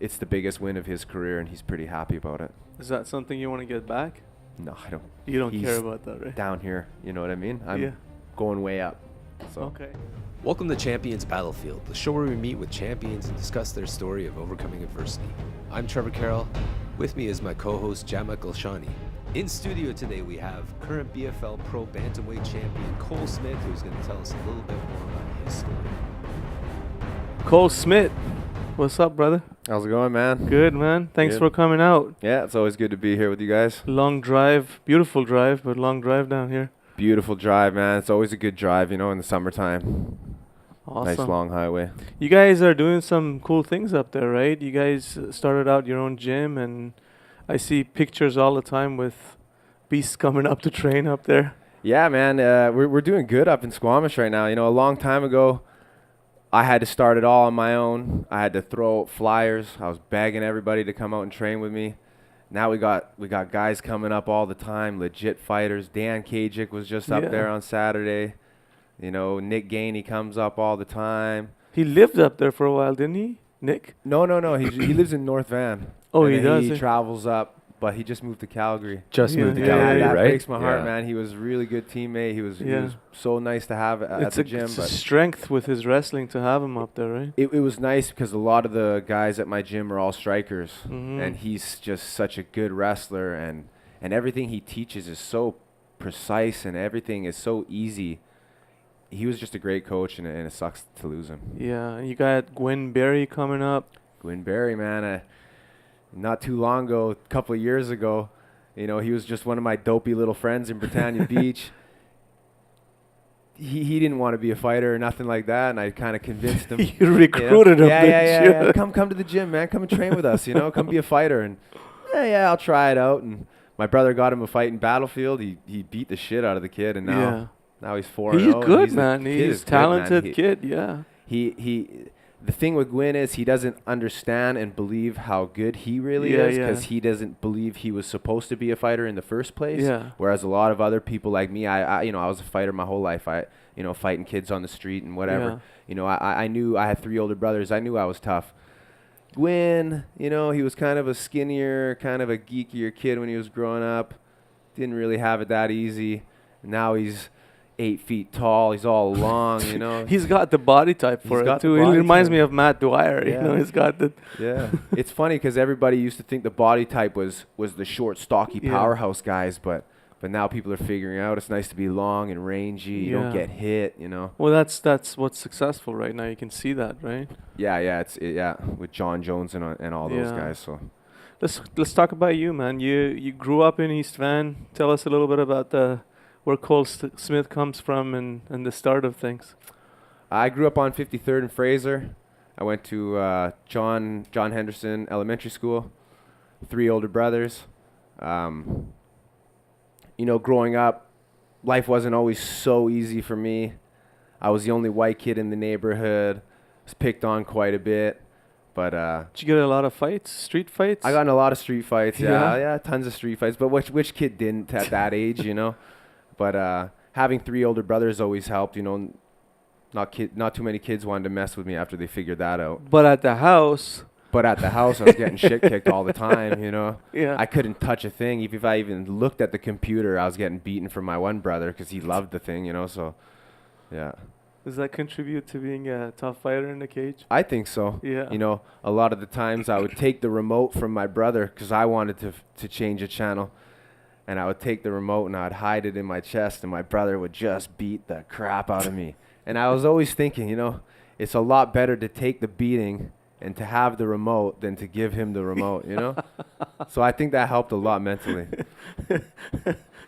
it's the biggest win of his career, and he's pretty happy about it. Is that something you want to get back? No, I don't. You don't He's care about that, right? Down here, you know what I mean? I'm Yeah. going way up. So. Okay. Welcome to Champions Battlefield, the show where we meet with champions and discuss their story of overcoming adversity. I'm Trevor Carroll. With me is my co-host Jamak Elshani. In studio today we have current BFL Pro Bantamweight champion Cole Smith, who's going to tell us a little bit more about his story. Cole Smith, what's up, brother? How's it going, man? Good, man. Thanks Good. for coming out. Yeah, it's always good to be here with you guys. Long drive, beautiful drive, but long drive down here. Beautiful drive, man. It's always a good drive, in the summertime. Awesome. Nice long highway. You guys are doing some cool things up there, right? You guys started out your own gym, and I see pictures all the time with beasts coming up to train up there. Yeah, man. We're doing good up in Squamish right now. A long time ago, I had to start it all on my own. I had to throw out flyers. I was begging everybody to come out and train with me. Now we got guys coming up all the time, legit fighters. Dan Kajic was just up there on Saturday. Nick Gainey comes up all the time. He lived up there for a while, didn't he, Nick? No. He lives in North Van. Oh, and he does. He travels up, but he just moved to Calgary. Just moved to Yeah, Calgary, that right? breaks my heart, man. He was a really good teammate. He was so nice to have at the gym. It's a But strength with his wrestling to have him up there, right? it was nice because a lot of the guys at my gym are all strikers, Mhm. and he's just such a good wrestler, and everything he teaches is so precise, and everything is so easy. He was just a great coach, and it sucks to lose him. Yeah, you got Gwen Berry coming up. Gwyn Berry, man, not too long ago, a couple of years ago, he was just one of my dopey little friends in Britannia Beach. He didn't want to be a fighter or nothing like that, and I kind of convinced him. You recruited him, Yeah. Come to the gym, man. Come and train with us, Come be a fighter. And yeah, I'll try it out. And my brother got him a fight in Battlefield. He beat the shit out of the kid, and now he's 4-0. He's good, man. He's a talented kid, yeah. The thing with Gwyn is he doesn't understand and believe how good he really is, because he doesn't believe he was supposed to be a fighter in the first place. Yeah. Whereas a lot of other people like me, I was a fighter my whole life. Fighting kids on the street and whatever. I knew I had 3 older brothers. I knew I was tough. Gwyn, he was kind of a skinnier, kind of a geekier kid when he was growing up. Didn't really have it that easy. Now he's 8 feet tall. He's all long, He's got the body type for it, too. He reminds me of Matt Dwyer. He's got the... Yeah. It's funny because everybody used to think the body type was the short, stocky powerhouse guys, but now people are figuring out it's nice to be long and rangy. You don't get hit, Well, that's what's successful right now. You can see that, right? Yeah, with John Jones and all those guys. So let's talk about you, man. You grew up in East Van. Tell us a little bit about where Cole Smith comes from and the start of things. I grew up on 53rd and Fraser. I went to John Henderson Elementary School. 3 older brothers. Growing up, life wasn't always so easy for me. I was the only white kid in the neighborhood. Was picked on quite a bit. But did you get a lot of fights, street fights? I got in a lot of street fights. Yeah, tons of street fights. But which kid didn't at that age, But having 3 older brothers always helped. Not too many kids wanted to mess with me after they figured that out. But at the house, I was getting shit kicked all the time, Yeah. I couldn't touch a thing. If I even looked at the computer, I was getting beaten from my one brother because he loved the thing, So, yeah. Does that contribute to being a tough fighter in the cage? I think so. Yeah. A lot of the times I would take the remote from my brother because I wanted to change a channel. And I would take the remote and I'd hide it in my chest, and my brother would just beat the crap out of me. And I was always thinking, it's a lot better to take the beating and to have the remote than to give him the remote, So I think that helped a lot mentally.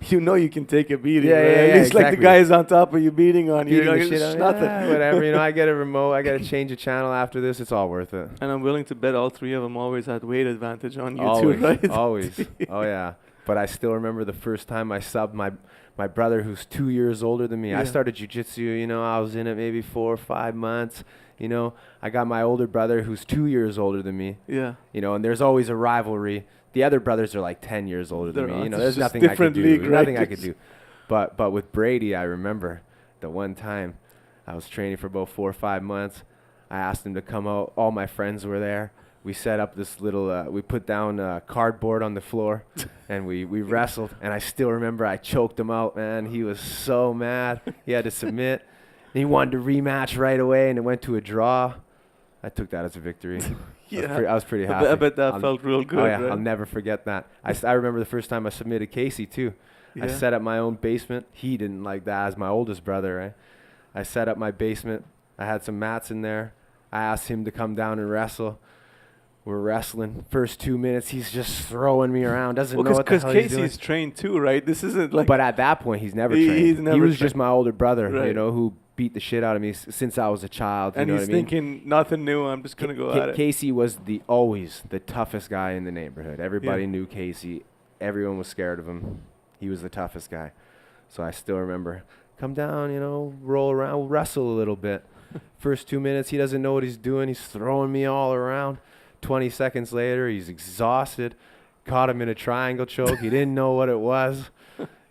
You can take a beating. Yeah, right? yeah, At least exactly. like the guy's on top of you beating on you. Beating the Like, shit it's out of me. nothing. Whatever, I get a remote. I got to change a channel after this. It's all worth it. And I'm willing to bet all 3 of them always had weight advantage on you Always, too, right? always. Oh, yeah. But I still remember the first time I subbed my brother, who's 2 years older than me. I started jiu-jitsu, I was in it maybe 4 or 5 months. I got my older brother who's 2 years older than me. Yeah. And there's always a rivalry. The other brothers are like 10 years older than me. There's just nothing I could do. league, There's right? nothing I could do. But with Brady, I remember the one time I was training for about 4 or 5 months. I asked him to come out. All my friends were there. we set up this little, we put down cardboard on the floor, and we wrestled. And I still remember I choked him out, man. He was so mad. He had to submit. And he wanted to rematch right away, and it went to a draw. I took that as a victory. I was pretty happy. I bet that felt real good. Oh yeah, right? I'll never forget that. I remember the first time I submitted Casey too. Yeah. I set up my own basement. He didn't like that as my oldest brother, right? I set up my basement. I had some mats in there. I asked him to come down and wrestle. We're wrestling. First 2 minutes, he's just throwing me around. Doesn't know what the hell he's doing. Casey's trained too, right? This isn't like. But at that point, he's never He- trained. he's never he was trained. just my older brother, Right. who beat the shit out of me since I was a child. and you know he's what I mean? thinking nothing new. I'm just gonna go at it. Casey was always the toughest guy in the neighborhood. Everybody knew Casey. Everyone was scared of him. He was the toughest guy. So I still remember, come down, roll around, we'll wrestle a little bit. First 2 minutes, he doesn't know what he's doing. He's throwing me all around. 20 seconds later, he's exhausted. Caught him in a triangle choke. He didn't know what it was.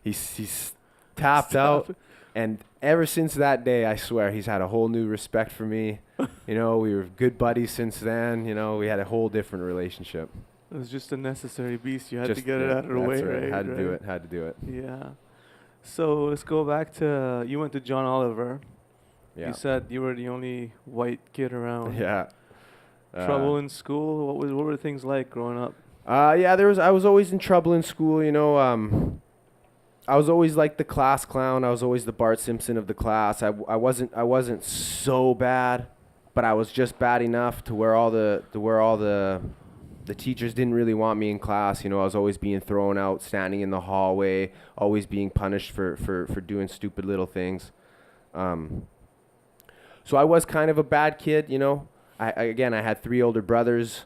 He's tapped out. And ever since that day, I swear, he's had a whole new respect for me. We were good buddies since then. We had a whole different relationship. It was just a necessary beast. You had to get it out of the way, right? Had to do it. Yeah. So let's go back to you went to John Oliver. Yeah. You said you were the only white kid around. Yeah. Trouble in school? What were things like growing up? I was always in trouble in school, I was always like the class clown. I was always the Bart Simpson of the class. I wasn't so bad, but I was just bad enough to where all the teachers didn't really want me in class. I was always being thrown out, standing in the hallway, always being punished for doing stupid little things. So I was kind of a bad kid, I had 3 older brothers.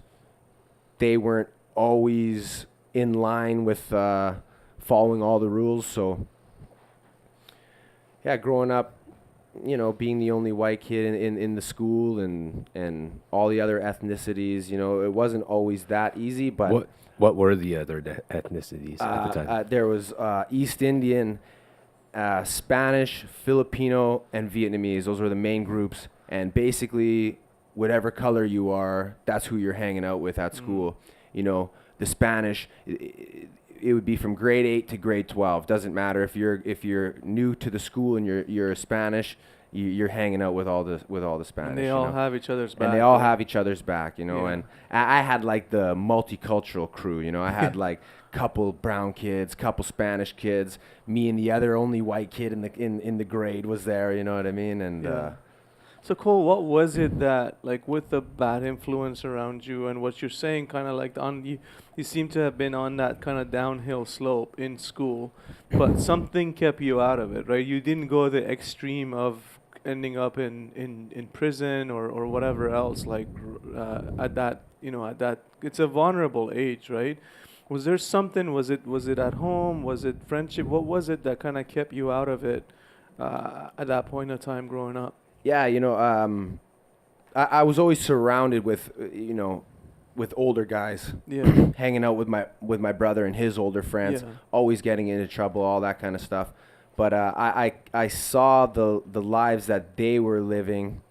They weren't always in line with following all the rules. So, yeah, growing up, being the only white kid in the school and all the other ethnicities, it wasn't always that easy. But What were the other ethnicities at the time? there was East Indian, Spanish, Filipino, and Vietnamese. Those were the main groups. And basically, whatever color you are, that's who you're hanging out with at school. The Spanish, it would be from grade 8 to grade 12. Doesn't matter if you're new to the school and you're Spanish, you're hanging out with all the Spanish. And they all have each other's back. And they all have each other's back, Yeah. And I had like the multicultural crew, I had like couple brown kids, couple Spanish kids, me and the other only white kid in the grade was there, you know what I mean? And Yeah. So Cole, what was it that, like, with the bad influence around you and what you're saying, kind of like you seem to have been on that kind of downhill slope in school, but something kept you out of it, right? You didn't go the extreme of ending up in prison or whatever else, like at that it's a vulnerable age, right? Was there something? Was it at home? Was it friendship? What was it that kind of kept you out of it at that point of time growing up? Yeah, I was always surrounded with, with older guys. Yeah. Hanging out with my brother and his older friends, Yeah. always getting into trouble, all that kind of stuff. But I saw the lives that they were living,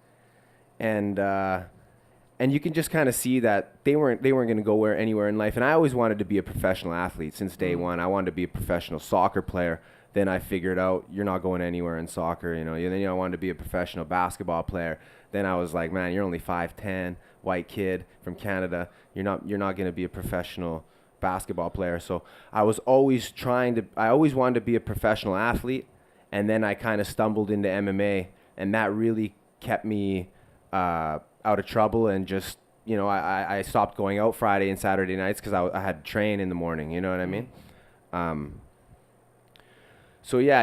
and you can just kind of see that they weren't going to go anywhere in life. And I always wanted to be a professional athlete since day one. I wanted to be a professional soccer player. Then I figured out you're not going anywhere in soccer, Then I wanted to be a professional basketball player. Then I was like, man, you're only 5'10", white kid from Canada. You're not going to be a professional basketball player. So I was always I always wanted to be a professional athlete. And then I kind of stumbled into MMA, and that really kept me out of trouble. And just, I stopped going out Friday and Saturday nights because I had to train in the morning. You know what I mean? So yeah,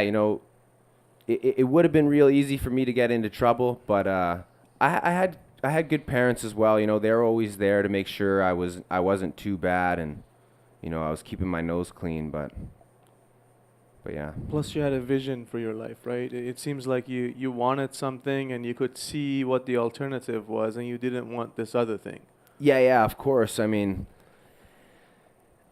it would have been real easy for me to get into trouble, but I had good parents as well. They were always there to make sure I wasn't too bad, and I was keeping my nose clean. But yeah. Plus, you had a vision for your life, right? It seems like you wanted something, and you could see what the alternative was, and you didn't want this other thing. Yeah, of course. I mean,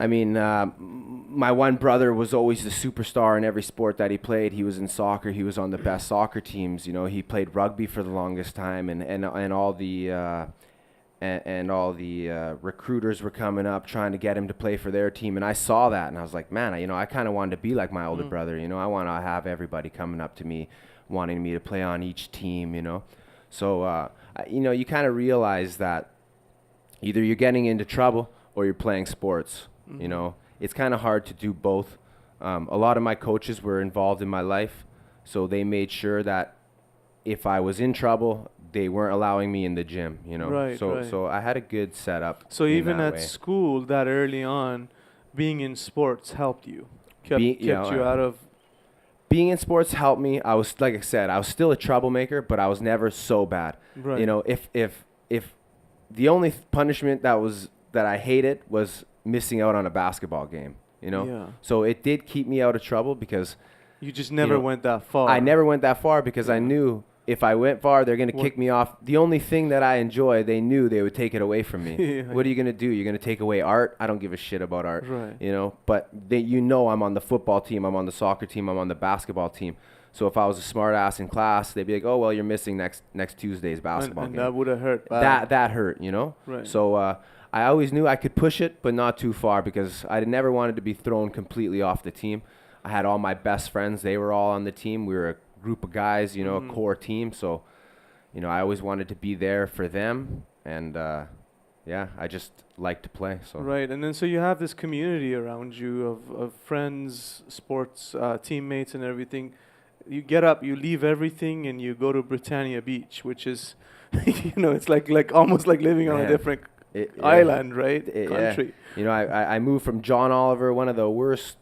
my one brother was always the superstar in every sport that he played. He was in soccer. He was on the best soccer teams. He played rugby for the longest time, and all the and all the recruiters were coming up trying to get him to play for their team. And I saw that, and I was like, man, I kind of wanted to be like my older brother. I want to have everybody coming up to me, wanting me to play on each team. So you kind of realize that either you're getting into trouble or you're playing sports. It's kind of hard to do both. A lot of my coaches were involved in my life, so they made sure that if I was in trouble, they weren't allowing me in the gym, Right, So I had a good setup. So even at way. school, that early on, being in sports helped you, kept you out of. Being in sports helped me. I was, like I said, I was still a troublemaker, but I was never so bad. Right. If the only punishment that I hated was missing out on a basketball game. Yeah. So it did keep me out of trouble because You just never went that far. I never went that far because I knew if I went far, they're going to kick me off. The only thing that I enjoy, they knew they would take it away from me. What are you going to do? You're going to take away art? I don't give a shit about art. Right. But I'm on the football team, I'm on the soccer team, I'm on the basketball team. So if I was a smart ass in class, they'd be like, oh, well, you're missing next Tuesday's basketball game. And that would have hurt. That hurt, Right. So I always knew I could push it, but not too far because I never wanted to be thrown completely off the team. I had all my best friends. They were all on the team. We were a group of guys, a core team. So, I always wanted to be there for them. And, I just like to play. So Right. And then so you have this community around you of friends, sports, teammates and everything. You get up, you leave everything, and you go to Britannia Beach, which is, it's like almost like living on a different island, right? Country. I moved from John Oliver, one of the worst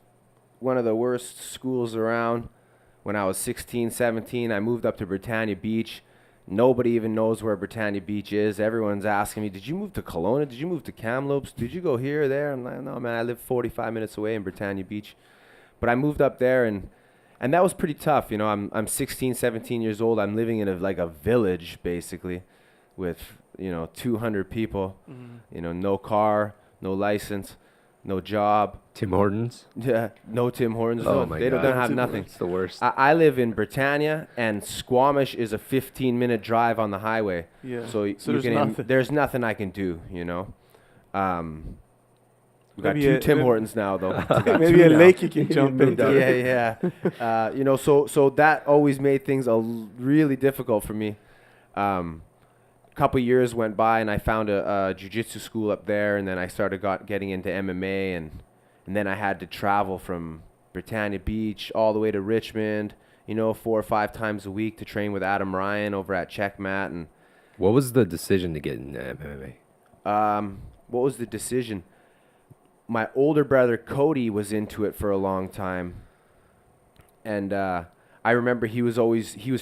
schools around. When I was 16, 17, I moved up to Britannia Beach. Nobody even knows where Britannia Beach is. Everyone's asking me, did you move to Kelowna? Did you move to Kamloops? Did you go here or there? I'm like, no, man, I live 45 minutes away in Britannia Beach. But I moved up there, and that was pretty tough. I'm 16, 17 years old. I'm living in a village, basically, with, 200 people. No car, no license, no job. Tim Hortons? Yeah, no Tim Hortons. Oh No, my they God. don't have nothing. It's the worst. I live in Britannia, and Squamish is a 15-minute drive on the highway. Yeah. So there's there's nothing I can do, We got Maybe two Tim Hortons now, though. Maybe a lake you can jump into. Yeah. So that always made things really difficult for me. A couple years went by, and I found a jiu-jitsu school up there, and then I started getting into MMA, and then I had to travel from Britannia Beach all the way to Richmond, 4 or 5 times a week to train with Adam Ryan over at Checkmat. And what was the decision to get into MMA? what was the decision? My older brother Cody was into it for a long time, and I remember he was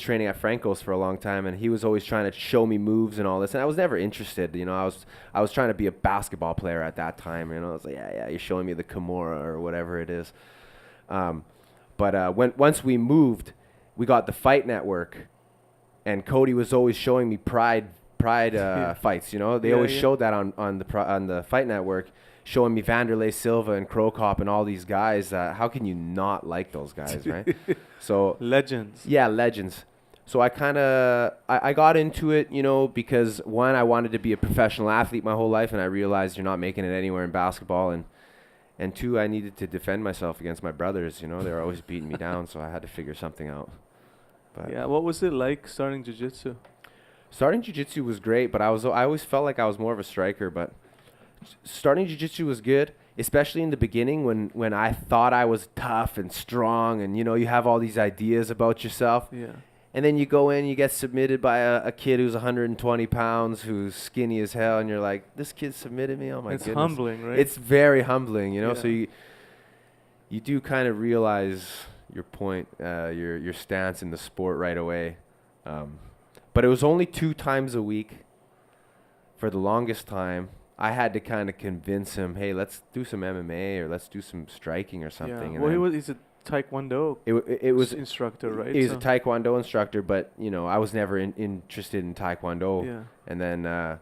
training at Franco's for a long time, and he was always trying to show me moves and all this, and I was never interested. I was trying to be a basketball player at that time. I was like, yeah, you're showing me the Kimura or whatever it is. But once we moved, we got the Fight Network, and Cody was always showing me Pride fights. They always showed that on the Fight Network, showing me Vanderlei Silva and Crow Cop and all these guys. How can you not like those guys, right? So Legends. Yeah, legends. So I got into it, because one, I wanted to be a professional athlete my whole life, and I realized you're not making it anywhere in basketball, and two, I needed to defend myself against my brothers. They were always beating me down, so I had to figure something out. But Yeah. What was it like starting jiu-jitsu? starting jiu-jitsu was great, but I always felt like I was more of a striker. But starting jiu-jitsu was good, especially in the beginning when I thought I was tough and strong, and you have all these ideas about yourself. Yeah. And then you go in, you get submitted by a kid who's 120 pounds, who's skinny as hell, and you're like, this kid submitted me? Oh, my It's goodness. humbling, right? It's very humbling, Yeah. So you do kind of realize your point, your stance in the sport right away. But it was only 2 times a week for the longest time. I had to kind of convince him, hey, let's do some MMA or let's do some striking or something. Yeah. And Well, then he's a Taekwondo it was instructor, right? he was a So- Taekwondo instructor, but I was never interested in Taekwondo. Yeah. And then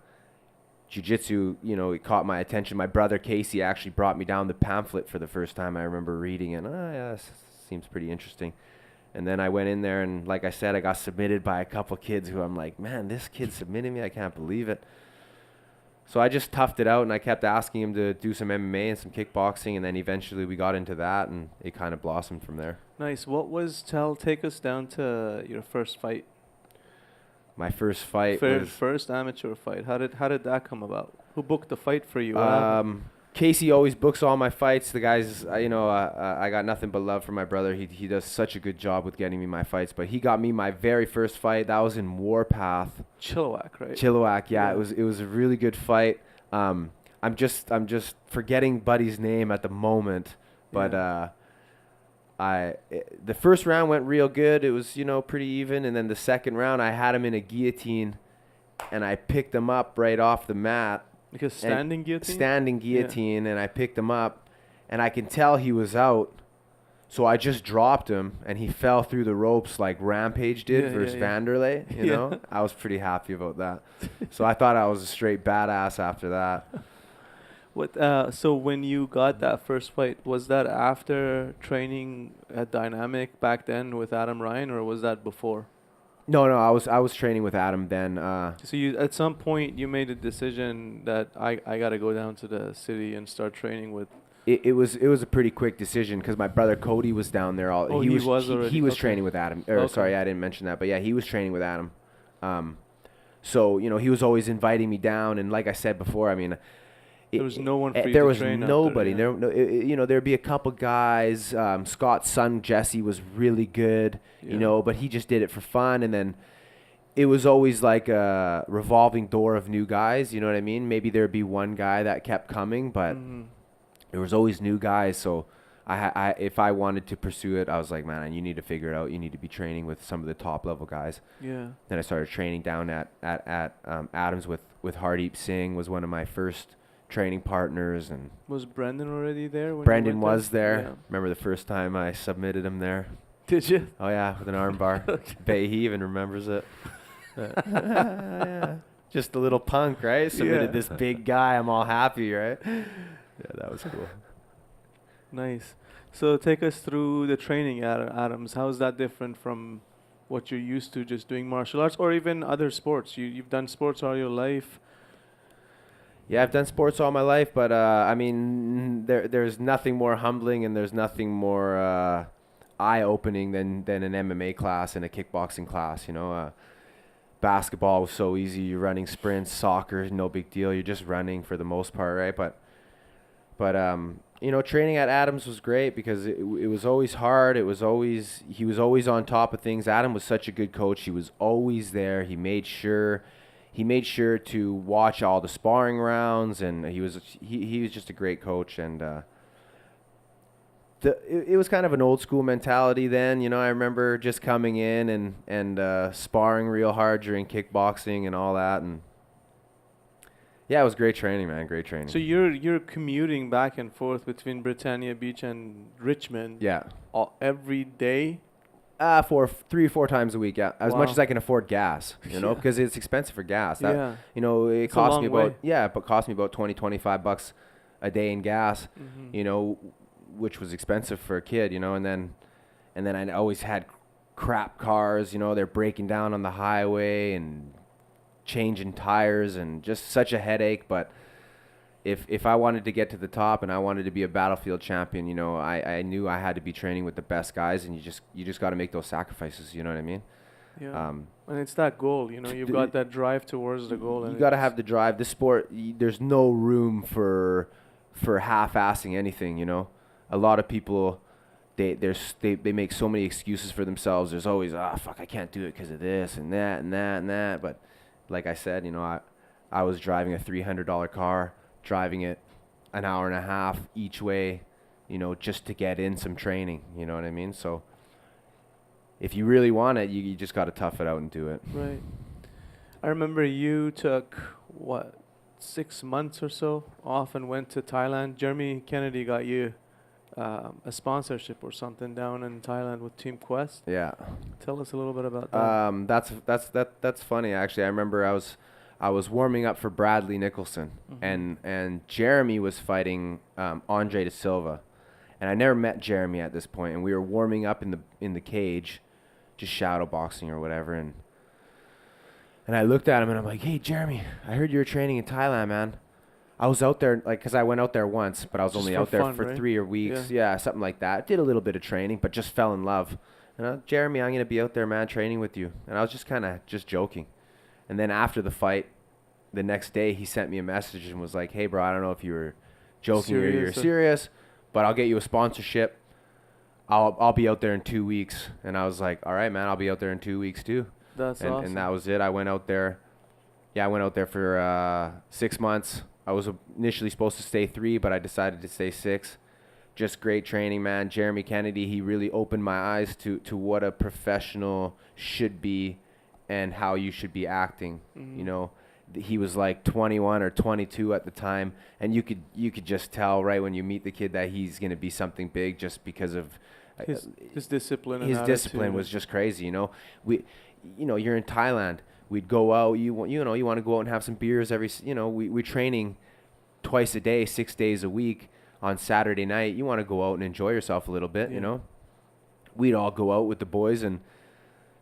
Jiu-Jitsu, it caught my attention. My brother Casey actually brought me down the pamphlet for the first time. I remember reading it. Oh yeah, this seems pretty interesting. And then I went in there, and like I said, I got submitted by a couple kids who I'm like, man, this kid submitted me. I can't believe it. So I just toughed it out, and I kept asking him to do some MMA and some kickboxing, and then eventually we got into that, and it kind of blossomed from there. Nice. Take us down to your first fight. My first fight was First amateur fight. How did that come about? Who booked the fight for you? Casey always books all my fights. The guys, I got nothing but love for my brother. He does such a good job with getting me my fights. But he got me my very first fight. That was in Warpath. Chilliwack, right? Chilliwack, yeah. It was a really good fight. I'm just forgetting Buddy's name at the moment. But the first round went real good. It was pretty even. And then the second round, I had him in a guillotine, and I picked him up right off the mat. Because standing guillotine? Standing guillotine, and I picked him up, and I can tell he was out. So I just dropped him, and he fell through the ropes like Rampage did versus Vanderlei. You know, I was pretty happy about that. So I thought I was a straight badass after that. So when you got that first fight, was that after training at Dynamic back then with Adam Ryan, or was that before? No, I was training with Adam then. So you at some point you made a decision that I got to go down to the city and start training with. It was a pretty quick decision because my brother Cody was down there. He was training with Adam. Sorry, I didn't mention that, but yeah, he was training with Adam. So he was always inviting me down, and like I said before, I mean. There was no one for you there to was train nobody. There, yeah. There'd be a couple guys. Scott's son Jesse was really good, but he just did it for fun. And then it was always like a revolving door of new guys. You know what I mean? Maybe there'd be one guy that kept coming, but there was always new guys. So if I wanted to pursue it, I was like, man, you need to figure it out. You need to be training with some of the top level guys. Yeah. Then I started training down at Adams with Hardeep Singh was one of my first training partners. And was Brendan already there? Brendan was there. Yeah. Remember the first time I submitted him there? Did you? Oh yeah, with an arm bar. He even remembers it. Yeah. Just a little punk, right? Submitted this big guy. I'm all happy, right? Yeah, that was cool. Nice. So take us through the training at Adams. How is that different from what you're used to just doing martial arts or even other sports? You've done sports all your life. Yeah, I've done sports all my life, but I mean, there's nothing more humbling and there's nothing more eye-opening than an MMA class and a kickboxing class. Basketball was so easy. You're running sprints. Soccer, no big deal. You're just running for the most part, right? But training at Adams was great because it was always hard. He was always on top of things. Adam was such a good coach. He was always there. He made sure to watch all the sparring rounds, and he was just a great coach. And it was kind of an old school mentality then. I remember just coming in and sparring real hard during kickboxing and all that. And yeah, it was great training, man. Great training. So you're commuting back and forth between Britannia Beach and Richmond. Yeah. Every day. For 3 or 4 times a week, yeah. As much as I can afford gas, because it's expensive for gas. It cost me about $20-25 a day in gas, which was expensive for a kid, and then I always had crap cars, they're breaking down on the highway and changing tires and just such a headache. But if I wanted to get to the top and I wanted to be a battlefield champion, I knew I had to be training with the best guys, and you just got to make those sacrifices. You know what I mean? Yeah. And it's that goal. You've got that drive towards the goal. You got to have the drive. The sport, there's no room for half-assing anything. A lot of people, they make so many excuses for themselves. There's always fuck, I can't do it because of this and that and that and that. But like I said, I was driving a $300 car. Driving it an hour and a half each way, just to get in some training, you know what I mean? So if you really want it, you just got to tough it out and do it. Right. I remember you took, 6 months or so off and went to Thailand. Jeremy Kennedy got you a sponsorship or something down in Thailand with Team Quest. Yeah. Tell us a little bit about that. That's funny, actually. I remember I was warming up for Bradley Nicholson, and Jeremy was fighting Andre De Silva, and I never met Jeremy at this point, and we were warming up in the cage, just shadow boxing or whatever, and And I looked at him and I'm like, hey, Jeremy, I heard you were training in Thailand, man. I was out there, like, because I went out there once, but I was Just only for out there fun, for right? 3 weeks. Yeah, something like that. Did a little bit of training, but just fell in love. And Jeremy, I'm going to be out there, man, training with you. And I was just kind of just joking. And then after the fight, the next day, he sent me a message and was like, hey, bro, I don't know if you were joking or you're serious, but I'll get you a sponsorship. I'll be out there in 2 weeks. And I was like, all right, man, I'll be out there in 2 weeks too. That's awesome. And that was it. I went out there. Yeah, I went out there for 6 months. I was initially supposed to stay 3, but I decided to stay 6. Just great training, man. Jeremy Kennedy, he really opened my eyes to what a professional should be and how you should be acting. Mm-hmm. You know, he was like 21 or 22 at the time, and you could just tell right when you meet the kid that he's going to be something big just because of his discipline. His discipline was just crazy. You know, you're in Thailand. We'd go out. You want to go out and have some beers we're training twice a day, 6 days a week. On Saturday night, you want to go out and enjoy yourself a little bit. You know, we'd all go out with the boys and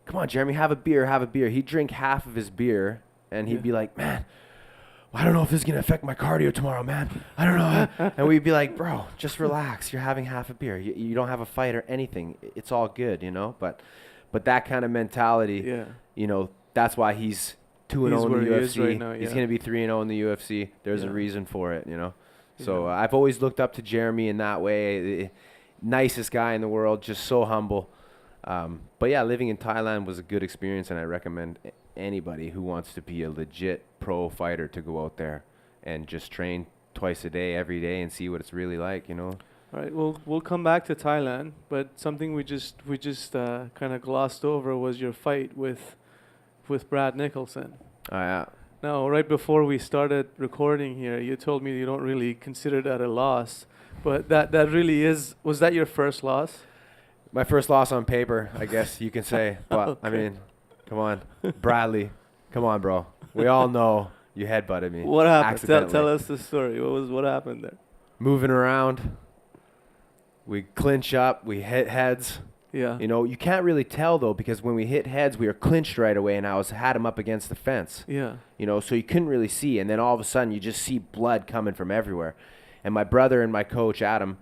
come on, Jeremy, have a beer. He'd drink half of his beer and he'd be like, man, I don't know if this is gonna affect my cardio tomorrow, man. I don't know. And we'd be like, bro, just relax. You're having half a beer. You don't have a fight or anything. It's all good, you know. But that kind of mentality, you know. That's why he's 2-0 in the UFC. Right now, He's going to be 3-0 in the UFC. There's a reason for it, you know. So I've always looked up to Jeremy in that way. Nicest guy in the world, just so humble. But yeah, living in Thailand was a good experience, and I recommend anybody who wants to be a legit pro fighter to go out there and just train twice a day, every day, and see what it's really like, you know. All right, we'll come back to Thailand, but something we just kind of glossed over was your fight with Brad Nicholson. Oh, yeah. Now, right before we started recording here, you told me you don't really consider that a loss, but that really is. Was that your first loss? My first loss on paper, I guess you can say. But, Okay. I mean, come on. Bradley, come on, bro. We all know you headbutted me. What happened? Accidentally. Tell us the story. What happened there? Moving around. We clinch up. We hit heads. Yeah. You know, you can't really tell, though, because when we hit heads, we were clinched right away, and had him up against the fence. Yeah. You know, so you couldn't really see. And then all of a sudden, you just see blood coming from everywhere. And my brother and my coach, Adam,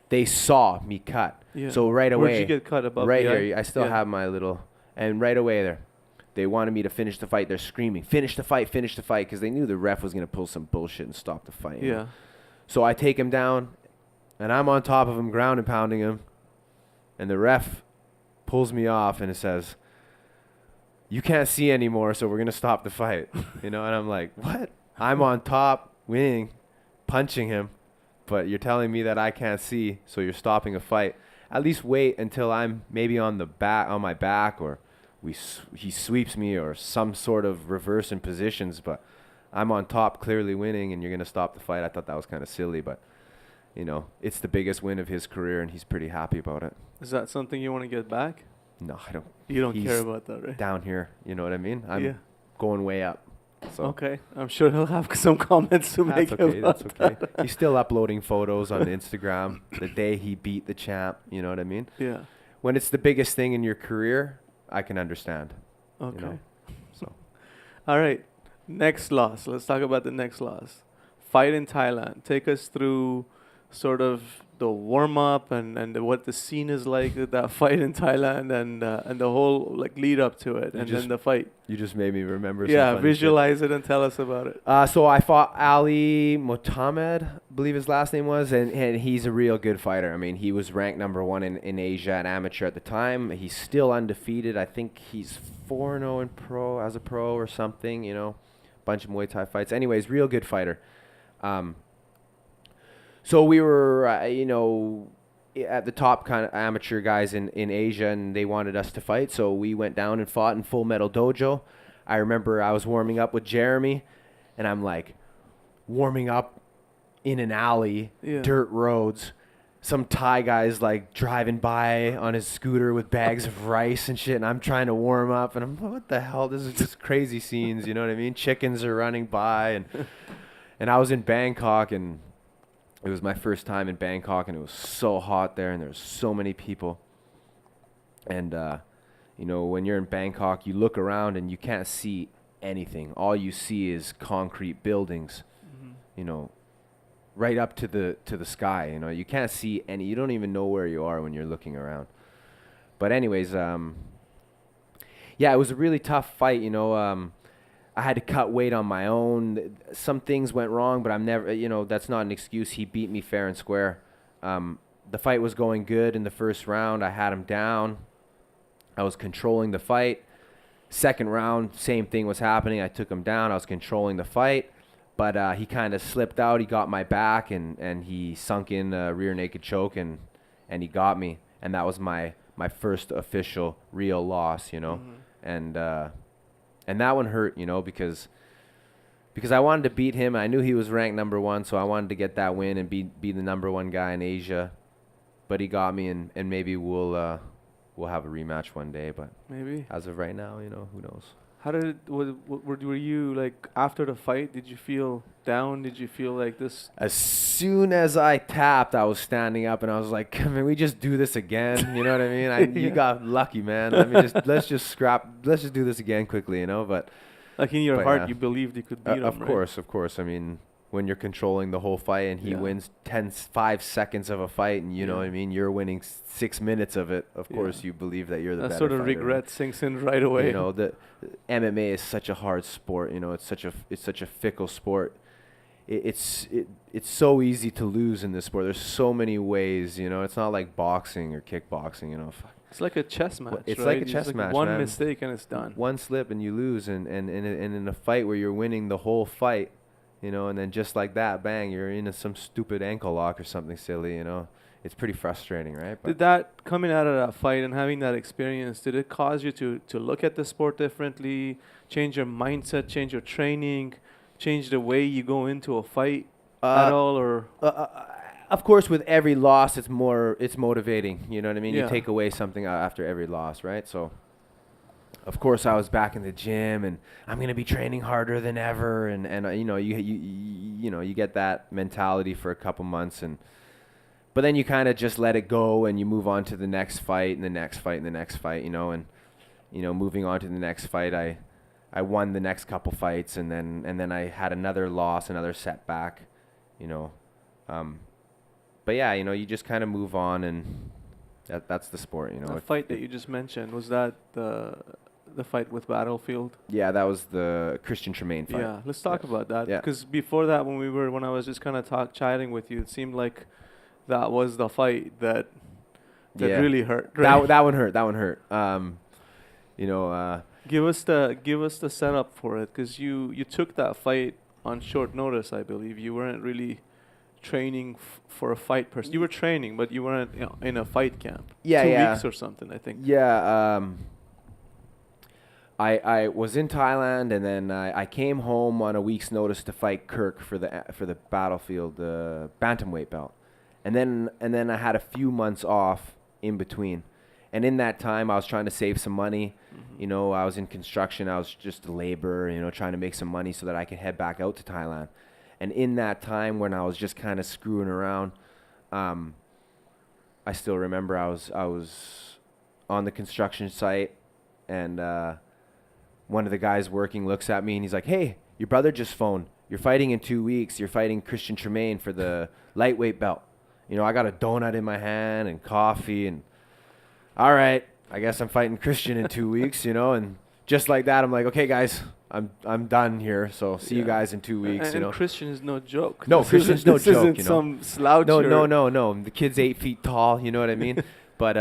they saw me cut. Yeah. So right away. Where'd you get cut? Above right the eye? here. I still have my little. And right away there, they wanted me to finish the fight. They're screaming, finish the fight, because they knew the ref was going to pull some bullshit and stop the fight. Yeah. So I take him down, and I'm on top of him, ground and pounding him. And the ref pulls me off, and it says, you can't see anymore, so we're going to stop the fight. You know, and I'm like, what? I'm on top, winning, punching him, but you're telling me that I can't see, so you're stopping a fight. At least wait until I'm maybe on my back, or he sweeps me, or some sort of reverse in positions, but I'm on top, clearly winning, and you're going to stop the fight. I thought that was kind of silly, but, you know, it's the biggest win of his career, and he's pretty happy about it. Is that something you want to get back? No, I don't. You don't He's care about that, right? Down here, you know what I mean? I'm going way up. So Okay. I'm sure he'll have some comments to make that's okay. about That's okay. He's still uploading photos on Instagram the day he beat the champ. You know what I mean? Yeah. When it's the biggest thing in your career, I can understand. Okay. You know? So All right. Next loss. Let's talk about the next loss. Fight in Thailand. Take us through sort of the warm up and what the scene is like with that fight in Thailand and the whole like lead up to it, and then the fight. you just made me remember. Yeah, some funny visualize it and tell us about it. shit. So I fought Ali Motamed, I believe his last name was, and he's a real good fighter. I mean, he was ranked number 1 in Asia at amateur at the time. He's still undefeated. I think he's 4-0 in pro as a pro or something. You know, bunch of Muay Thai fights. Anyways, real good fighter. So we were, you know, at the top kind of amateur guys in Asia, and they wanted us to fight. So we went down and fought in Full Metal Dojo. I remember I was warming up with Jeremy, and I'm like warming up in an alley, dirt roads. Some Thai guy's like driving by on his scooter with bags of rice and shit, and I'm trying to warm up, and I'm like, what the hell? This is just crazy scenes, you know what I mean? Chickens are running by, and I was in Bangkok, and it was my first time in Bangkok, and it was so hot there, and there's so many people. And, you know, when you're in Bangkok, you look around, and you can't see anything. All you see is concrete buildings, you know, right up to the sky. You know, you can't see any. You don't even know where you are when you're looking around. But anyways, yeah, it was a really tough fight. You know, I had to cut weight on my own. Some things went wrong, but I'm never. You know, that's not an excuse. He beat me fair and square. The fight was going good in the first round. I had him down. I was controlling the fight. Second round, same thing was happening. I took him down. I was controlling the fight, but he kind of slipped out. He got my back, and he sunk in a rear naked choke, and he got me. And that was my first official real loss, you know. And that one hurt, you know, because I wanted to beat him. I knew he was ranked number 1, so I wanted to get that win and be the number 1 guy in Asia. But he got me, and maybe we'll have a rematch one day. But maybe as of right now, you know, who knows? How did it? Were you like after the fight? Did you feel down? Did you feel like this? As soon as I tapped, I was standing up and I was like, "Can we just do this again?" You know what I mean? You got lucky, man. Let's just do this again quickly, you know. But like in your heart, you believed you could beat him, of course. I mean, when you're controlling the whole fight and he wins 5 seconds of a fight, and you know what I mean, you're winning 6 minutes of it. Of course, you believe that you're the better fighter. That sort of fighter, regret sinks in right away. You know, the MMA is such a hard sport. You know, it's such a fickle sport. It's so easy to lose in this sport. There's so many ways. You know, it's not like boxing or kickboxing. You know, it's like a chess match. It's right? like a chess match. One man. mistake and it's done. One slip and you lose, and in a fight where you're winning the whole fight. You know, and then just like that, bang, you're in some stupid ankle lock or something silly, you know. It's pretty frustrating, right? But did that, coming out of that fight and having that experience, did it cause you to look at the sport differently, change your mindset, change your training, change the way you go into a fight at all? Or of course, with every loss, it's motivating, you know what I mean? Yeah. You take away something after every loss, right? So of course, I was back in the gym, and I'm gonna be training harder than ever, and you know, you get that mentality for a couple months, but then you kind of just let it go, and you move on to the next fight, and the next fight, and the next fight, you know, and you know, moving on to the next fight, I won the next couple fights, and then I had another loss, another setback, you know, but yeah, you know, you just kind of move on, and that's the sport, you know. The fight that you just mentioned, was that the fight with Battlefield? Yeah, that was the Christian Tremaine fight. Yeah, let's talk about that. Yeah. Because before that, when I was just kind of chatting with you, it seemed like that was the fight that really hurt. Right? That one hurt. You know, give us the setup for it, because you took that fight on short notice. I believe you weren't really training for a fight You were training, but you weren't, you know, in a fight camp. 2 weeks or something, I think. Yeah. I was in Thailand, and then I came home on a week's notice to fight Kirk for the Battlefield bantamweight belt, and then I had a few months off in between, and in that time I was trying to save some money. You know, I was in construction. I was just a laborer, you know, trying to make some money so that I could head back out to Thailand. And in that time when I was just kind of screwing around, I still remember I was on the construction site, and one of the guys working looks at me and he's like, "Hey, your brother just phoned. You're fighting in 2 weeks. You're fighting Christian Tremaine for the lightweight belt." You know, I got a donut in my hand and coffee, and all right, I guess I'm fighting Christian in 2 weeks, you know, and just like that, I'm like, "Okay, guys, I'm done here. So see you guys in 2 weeks." And you know, Christian is no joke. No, Christian's no joke. This isn't you know, some sloucher. No. The kid's 8 feet tall. You know what I mean? But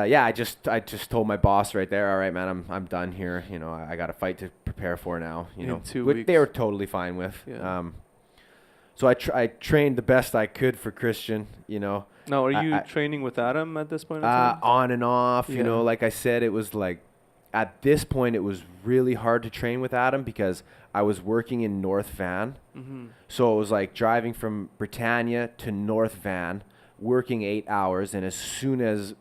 yeah, I just told my boss right there, "All right, man, I'm done here. You know, I got a fight to prepare for now." You know, 2 which weeks. they were totally fine with. Yeah. So I trained the best I could for Christian. You know. Now, are you training with Adam at this point in time? On and off. You Yeah. know, like I said, it was like at this point it was really hard to train with Adam because I was working in North Van. Mm-hmm. So it was like driving from Britannia to North Van, working 8 hours, and as soon as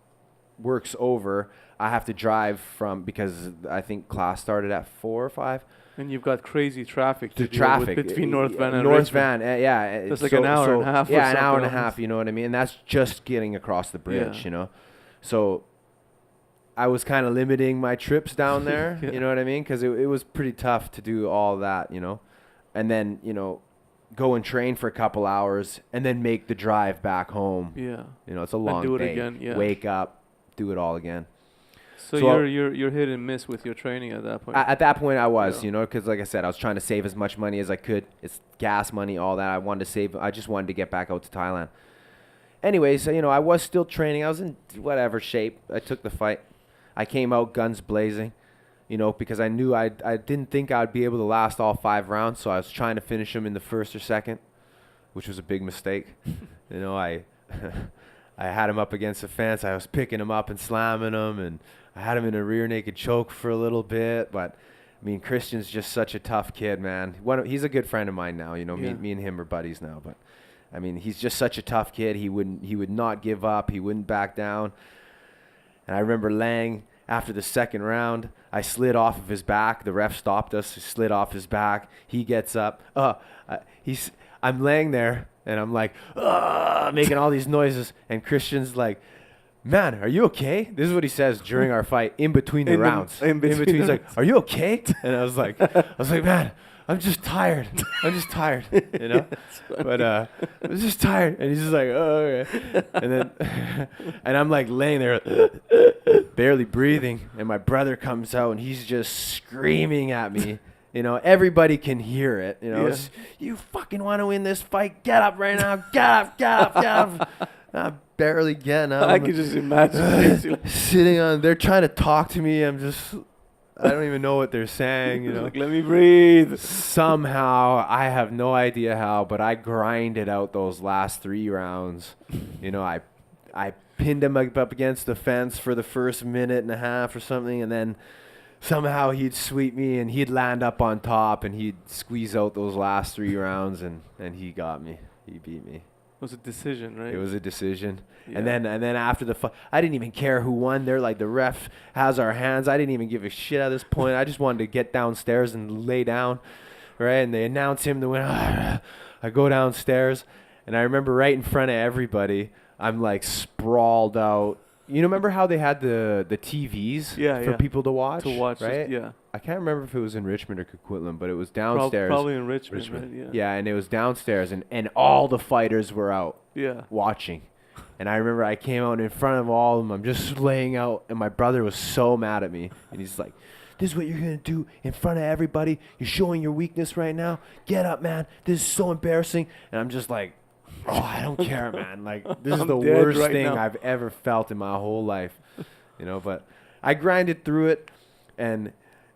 work's over, I have to drive because I think class started at 4 or 5. And you've got crazy traffic to deal traffic with between North Van and North Richmond. Van, yeah. That's like an hour and a half. Yeah, or an hour and a something half. You know what I mean? And that's just getting across the bridge. Yeah. You know, so I was kind of limiting my trips down there. Yeah. You know what I mean? Because it was pretty tough to do all that, you know. And then, you know, go and train for a couple hours and then make the drive back home. Yeah. You know, it's a long do it day. again, yeah. Wake up, do it all again. So, So you're hit and miss with your training at that point. At that point, I was, Yeah. you know, because like I said, I was trying to save as much money as I could. It's gas money, all that. I wanted to save. I just wanted to get back out to Thailand. Anyways, so, you know, I was still training. I was in whatever shape. I took the fight. I came out guns blazing, you know, because I knew I didn't think I'd be able to last all 5 rounds. So I was trying to finish him in the first or second, which was a big mistake. You know, I had him up against the fence. I was picking him up and slamming him, and I had him in a rear naked choke for a little bit. But I mean, Christian's just such a tough kid, man. He's a good friend of mine now. You know, Yeah. me and him are buddies now. But I mean, he's just such a tough kid. He would not give up. He wouldn't back down. And I remember laying after the second round. I slid off of his back. The ref stopped us. He slid off his back. He gets up. I'm laying there, and I'm like, making all these noises. And Christian's like, man, are you okay? This is what he says during our fight, in between the rounds. In between he's the like, are you okay? And I was like, man, I'm just tired. You know? But I was just tired. And he's just like, oh, okay. And then, and I'm like laying there, barely breathing. And my brother comes out, and he's just screaming at me. You know, everybody can hear it. You know, Yeah. It's, you fucking want to win this fight? Get up right now. Get up. I'm barely getting up. I can just imagine. They're trying to talk to me. I don't even know what they're saying, you know. Like, let me breathe. Somehow, I have no idea how, but I grinded out those last 3 rounds. You know, I pinned him up against the fence for the first minute and a half or something, and then somehow he'd sweep me and he'd land up on top and he'd squeeze out those last 3 rounds, and he got me. He beat me. It was a decision, right? It was a decision. Yeah. And then after the fight, I didn't even care who won. They're like, the ref has our hands. I didn't even give a shit at this point. I just wanted to get downstairs and lay down, right? And they announce him the winner. I go downstairs, and I remember right in front of everybody, I'm like sprawled out. You remember how they had the TVs for people to watch? Right? Yeah. I can't remember if it was in Richmond or Coquitlam, but it was downstairs. Probably in Richmond. Right? Yeah. Yeah, and it was downstairs, and all the fighters were out Yeah. watching. And I remember I came out in front of all of them. I'm just laying out, and my brother was so mad at me. And he's like, this is what you're going to do in front of everybody? You're showing your weakness right now? Get up, man. This is so embarrassing. And I'm just like, oh, I don't care, man. Like, this is I'm the dead worst right thing now. I've ever felt in my whole life. You know, but I grinded through it, and,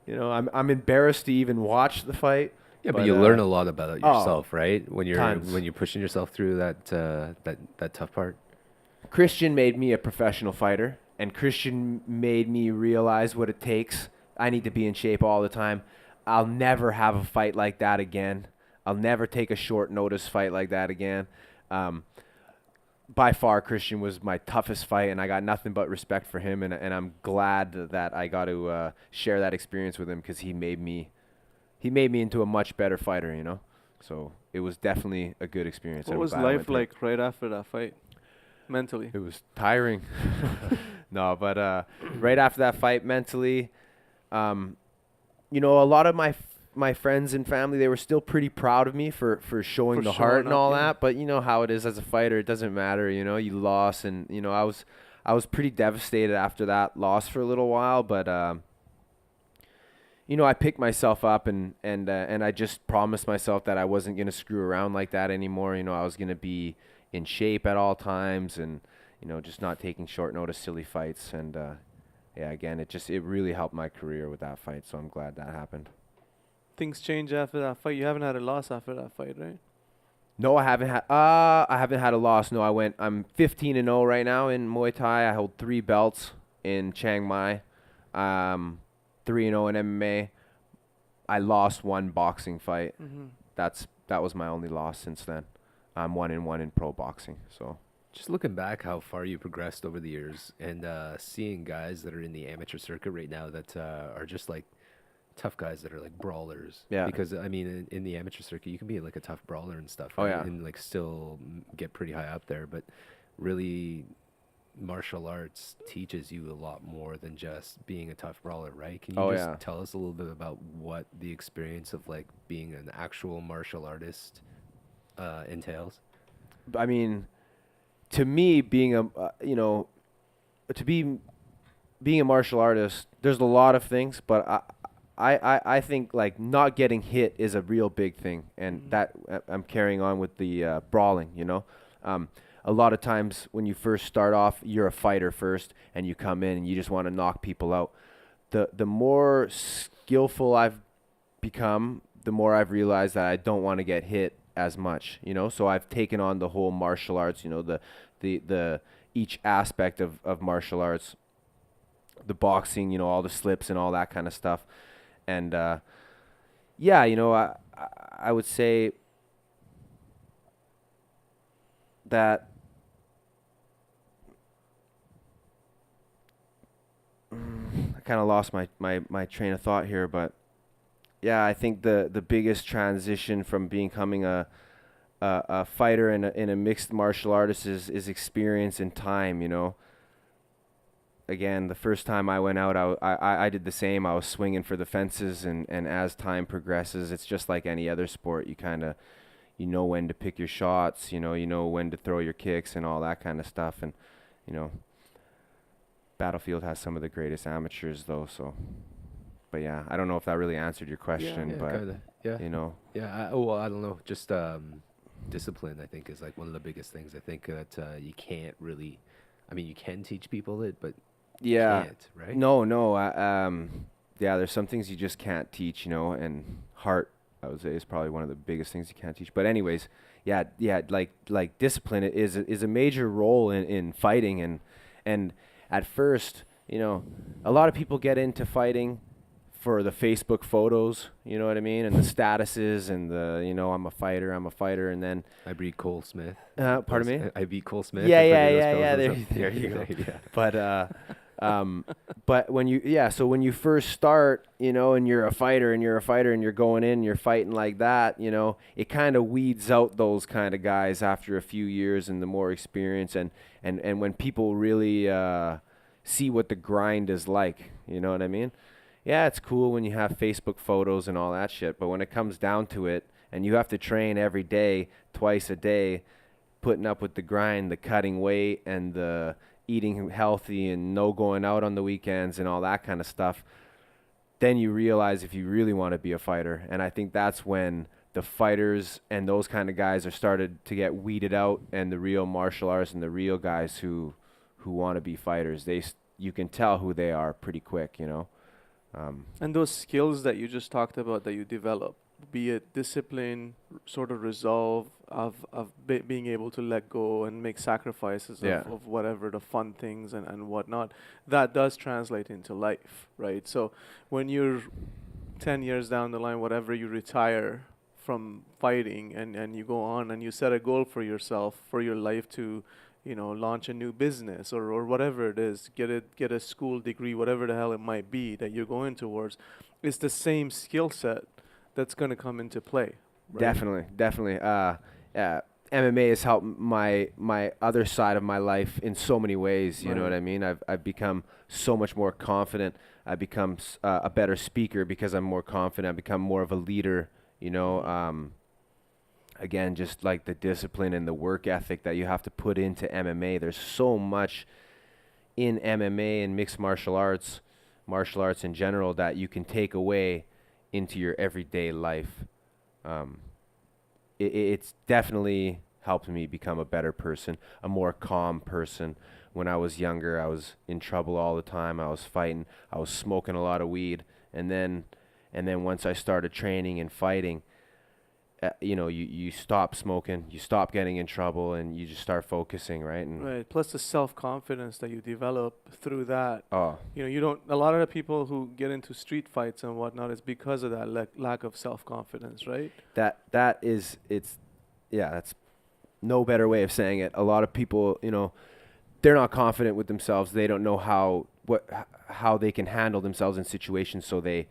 you know, I'm embarrassed to even watch the fight. Yeah, but you learn a lot about yourself, right? When you're tons. when you're pushing yourself through that tough part. Christian made me a professional fighter, and Christian made me realize what it takes. I need to be in shape all the time. I'll never have a fight like that again. I'll never take a short notice fight like that again. By far, Christian was my toughest fight, and I got nothing but respect for him, and I'm glad that I got to share that experience with him, because he made me into a much better fighter, you know? So it was definitely a good experience. What I'm was glad I went life through it. like right after that fight, mentally? It was tiring. No, but right after that fight, mentally, you know, a lot of my friends and family, they were still pretty proud of me for showing For the showing heart and up, all yeah. that. But you know how it is as a fighter; it doesn't matter. You know, you lost, and you know, I was pretty devastated after that loss for a little while. But you know, I picked myself up, and I just promised myself that I wasn't gonna screw around like that anymore. You know, I was gonna be in shape at all times, and you know, just not taking short notice silly fights. And yeah, again, it really helped my career with that fight. So I'm glad that happened. Things change after that fight. You haven't had a loss after that fight, right? No, I haven't had a loss. No, I'm 15-0 right now in Muay Thai. I hold 3 belts in Chiang Mai. 3-0 in MMA. I lost 1 boxing fight. Mm-hmm. That was my only loss since then. I'm 1-1 in pro boxing. So Just looking back, how far you progressed over the years, and seeing guys that are in the amateur circuit right now that are just like tough guys that are like brawlers. Yeah. Because I mean, in the amateur circuit, you can be like a tough brawler and stuff. Oh, right? yeah. And like still get pretty high up there, but really martial arts teaches you a lot more than just being a tough brawler, right? Can you Oh, just yeah. tell us a little bit about what the experience of like being an actual martial artist entails? I mean, to me, being to be being a martial artist, there's a lot of things, but I think like not getting hit is a real big thing, and that I'm carrying on with the brawling. A lot of times when you first start off, you're a fighter first, and you come in and you just want to knock people out. The more skillful I've become, the more I've realized that I don't want to get hit as much. So I've taken on the whole martial arts. The each aspect of martial arts, the boxing, all the slips and all that kind of stuff. And yeah, I would say that I kind of lost my train of thought here, but yeah, I think the biggest transition from becoming a fighter and a mixed martial artist is experience and time. Again, the first time I went out, I did the same. I was swinging for the fences, and as time progresses, it's just like any other sport. You kind of, when to pick your shots, you know when to throw your kicks and all that kind of stuff. And, Battlefield has some of the greatest amateurs, though. So, but yeah, I don't know if that really answered your question, but kinda. Yeah. Yeah. I don't know. Just discipline, I think, is like one of the biggest things. I think that you can't really. I mean, you can teach people it, but yeah, can't, right? no. Yeah, there's some things you just can't teach, and heart, I would say, is probably one of the biggest things you can't teach. But anyways, yeah, like discipline is a major role in fighting, and at first, a lot of people get into fighting for the Facebook photos, you know what I mean, and the statuses and the, I'm a fighter, and then I beat Cole Smith. pardon me. I beat Cole Smith. Yeah. There you go. Yeah. But when you first start, and you're a fighter and you're going in, you're fighting like that, it kind of weeds out those kind of guys after a few years and the more experience, and when people really see what the grind is like, you know what I mean? Yeah, it's cool when you have Facebook photos and all that shit, but when it comes down to it, and you have to train every day, twice a day, putting up with the grind, the cutting weight, and the eating healthy, and no going out on the weekends and all that kind of stuff, then you realize if you really want to be a fighter. And I think that's when the fighters and those kind of guys are started to get weeded out, and the real martial artists and the real guys who want to be fighters, you can tell who they are pretty quick, And those skills that you just talked about that you develop, be it discipline, sort of resolve of being able to let go and make sacrifices of whatever the fun things and whatnot, that does translate into life, right? So when you're 10 years down the line, whatever, you retire from fighting and you go on and you set a goal for yourself, for your life to, launch a new business or whatever it is, get a school degree, whatever the hell it might be that you're going towards, it's the same skill set that's going to come into play. Right? Definitely. MMA has helped my other side of my life in so many ways. You know what I mean? I've become so much more confident. I become a better speaker because I'm more confident. I become more of a leader. Again, just like the discipline and the work ethic that you have to put into MMA. There's so much in MMA and mixed martial arts in general, that you can take away into your everyday life. It's definitely helped me become a better person, a more calm person. When I was younger, I was in trouble all the time. I was fighting. I was smoking a lot of weed. And then once I started training and fighting, you stop smoking, you stop getting in trouble, and you just start focusing, right? And right. Plus the self-confidence that you develop through that. Oh. A lot of the people who get into street fights and whatnot is because of that lack of self-confidence, right? That's no better way of saying it. A lot of people, they're not confident with themselves. They don't know how they can handle themselves in situations, so they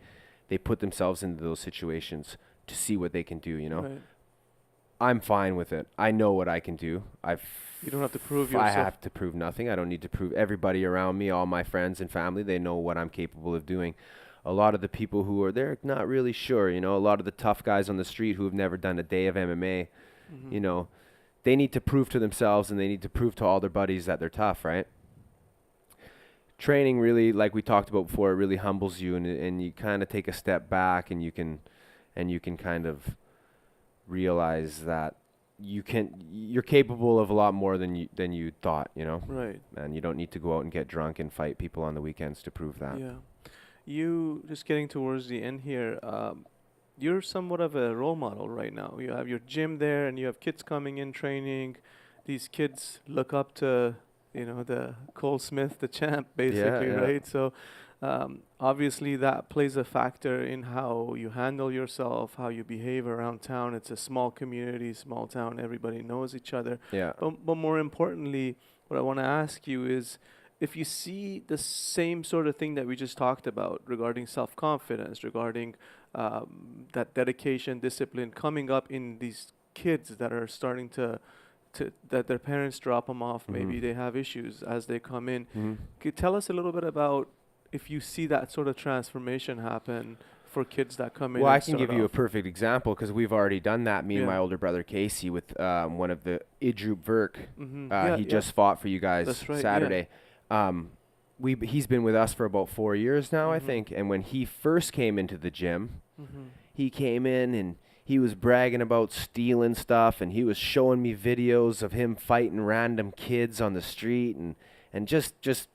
put themselves into those situations to see what they can do, Right. I'm fine with it. I know what I can do. You don't have to prove I yourself. have to prove nothing. I don't need to prove. Everybody around me, all my friends and family, they know what I'm capable of doing. A lot of the people who are there, not really sure. You know, a lot of the tough guys on the street who have never done a day of MMA, Mhm. you know, they need to prove to themselves and they need to prove to all their buddies that they're tough, right? Training really, like we talked about before, it really humbles you, and you kind of take a step back, and you can kind of realize that you're capable of a lot more than you thought, you know. Right. And you don't need to go out and get drunk and fight people on the weekends to prove that. Yeah. You, just getting towards the end here, you're somewhat of a role model right now. You have your gym there and you have kids coming in training. These kids look up to, the Cole Smith, the champ, basically, yeah. right? So obviously that plays a factor in how you handle yourself, how you behave around town. It's a small community, small town. Everybody knows each other. Yeah. But more importantly, what I want to ask you is, if you see the same sort of thing that we just talked about regarding self-confidence, regarding that dedication, discipline coming up in these kids that are starting to that their parents drop them off, maybe they have issues as they come in. Could you tell us a little bit about if you see that sort of transformation happen for kids that come in? Well, and I can give you a off? perfect example because we've already done that. Me and Yeah. my older brother Casey with one of the Idrup Verk. Mhm. He just fought for you guys That's right, yeah. Saturday. He's been with us for about 4 years now, I Mhm. think. And when he first came into the gym, Mhm. he came in and he was bragging about stealing stuff, and he was showing me videos of him fighting random kids on the street, and just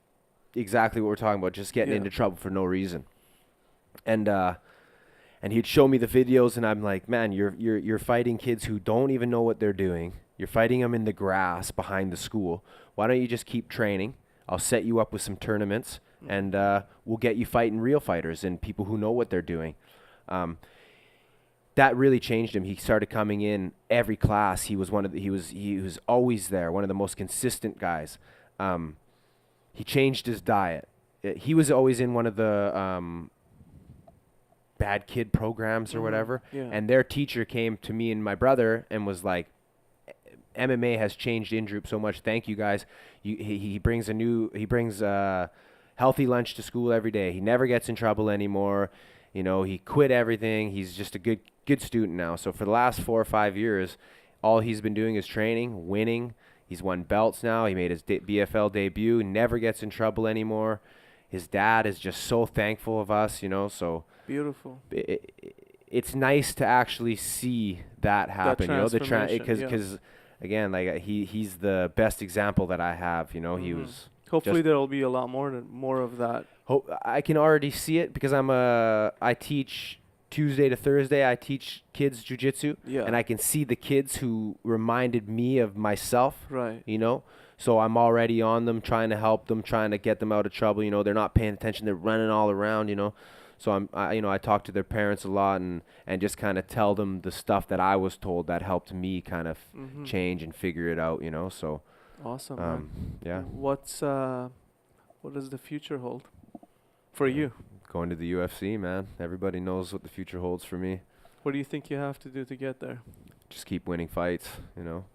exactly what we're talking about, just getting Yeah. into trouble for no reason. And he'd show me the videos, and I'm like, man, you're fighting kids who don't even know what they're doing. You're fighting them in the grass behind the school. Why don't you just keep training? I'll set you up with some tournaments, and we'll get you fighting real fighters and people who know what they're doing. That really changed him. He started coming in every class. He was he was always there. One of the most consistent guys. He changed his diet. He was always in one of the bad kid programs or Mhm. whatever. Yeah. And their teacher came to me and my brother and was like, MMA has changed Indrup so much. Thank you guys. He brings healthy lunch to school every day. He never gets in trouble anymore. You know, he quit everything. He's just a good student now. So for the last 4 or 5 years, all he's been doing is training, winning. He's won belts now. He made his BFL debut. Never gets in trouble anymore. His dad is just so thankful of us, you know. So Beautiful. it's nice to actually see that happen, you know, transformation, because again, like he's the best example that I have, you know. He Mhm. was Hopefully just- there will be a lot more of that. I can already see it because I teach Tuesday to Thursday. I teach kids jiu-jitsu, Yeah. and I can see the kids who reminded me of myself, Right. you know. So I'm already on them, trying to help them, trying to get them out of trouble. You know, they're not paying attention; they're running all around, you know. So I talk to their parents a lot and just kind of tell them the stuff that I was told that helped me kind of Mhm. change and figure it out, you know. So Awesome. Man. yeah, What does the future hold for you? going to the UFC, man. Everybody knows what the future holds for me. What do you think you have to do to get there? Just keep winning fights, you know.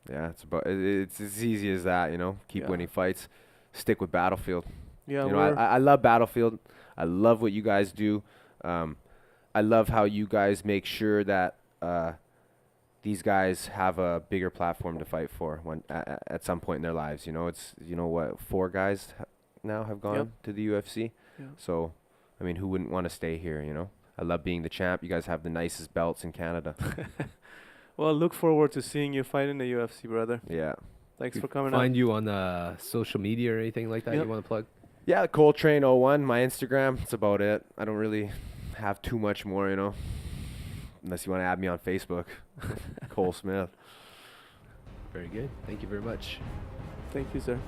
Yeah, it's as easy as that, you know. Keep Yeah. winning fights. Stick with Battlefield. Yeah, You know, I love Battlefield. I love what you guys do. I love how you guys make sure that these guys have a bigger platform to fight for when at some point in their lives. You know, it's, you know what, 4 guys now have gone Yep. to the UFC. Yeah. So, I mean, who wouldn't want to stay here, you know? I love being the champ. You guys have the nicest belts in Canada. Well, look forward to seeing you fight in the UFC, brother. Yeah. Thanks We for coming Find out. you on social media or anything like that Yep. you want to plug? Yeah, Coltrane01, my Instagram. That's about it. I don't really have too much more, you know, unless you want to add me on Facebook. Cole Smith. Very good. Thank you very much. Thank you, sir.